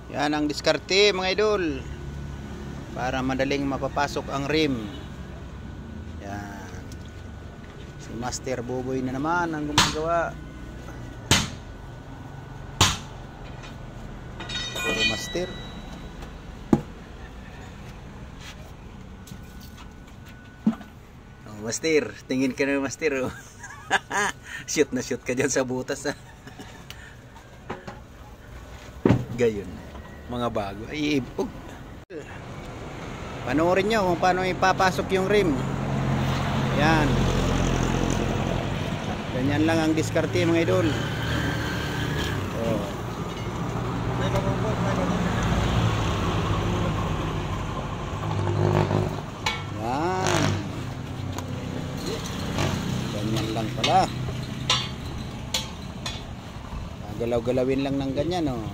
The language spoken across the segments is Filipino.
Yan ang diskarte mga idol para madaling mapapasok ang rim. Yan. Si Master Buboy na naman ang gumagawa. Puro master. Oh, master, tingin ka na master. Oh. Shoot na shoot ka dyan sa butas. Gayon. Mga bago. Ay, ipog. Panoorin nyo kung paano ipapasok yung rim. Yan. Ganyan lang ang diskarte mga idol. Oh. Yan. Ganyan lang pala. Galaw-galawin lang ng ganyan oh.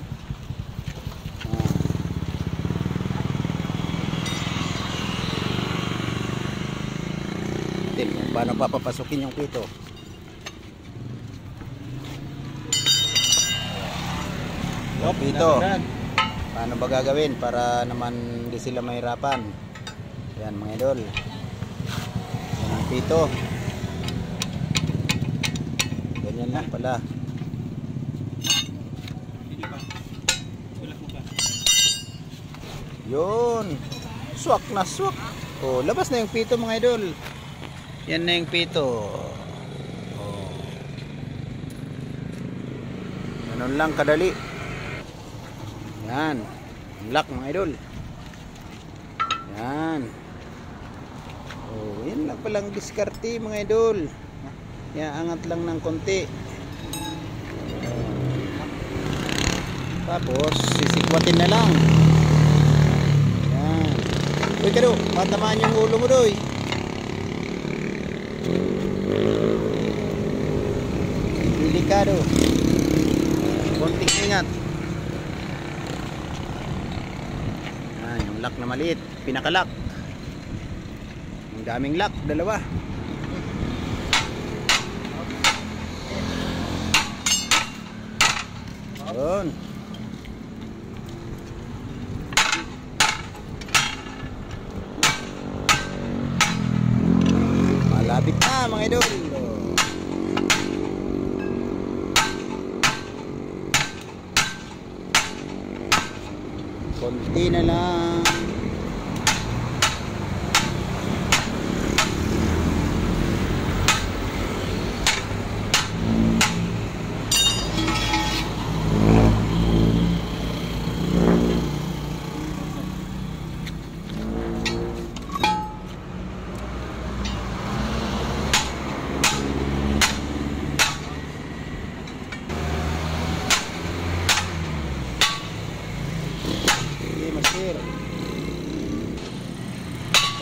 Paano papapasukin yung pito? Yung pito, paano ba gagawin para naman hindi sila mahirapan? Yan mga idol. Yan ang pito. Ganyan lang pala. Yun. Swak na swak. Oh, labas na yung pito mga idol. Yan na yung pito. Oh. Ganun lang kadali. Yan. Lock mga idol. Yan. Oh, yan lang palang diskarte mga idol. Yan, angat lang ng konti. Tapos sisikwatin na lang. Yan. Uy kado, matamaan yung ulo mo doy. Delikado. Konting ingat. Yung lock na maliit, pinaka-lock. Ang daming lock, dalawa. Yun. Malapit na mga idol. Konti na lang.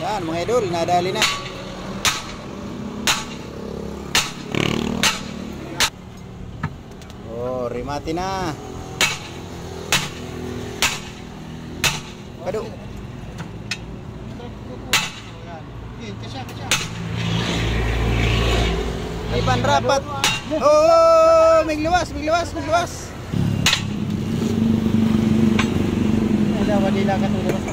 Yan mga idol, nadali na. Oh, rimati na. Kado. Ay panrapat. Oh, migluwas. Wala ka tulad.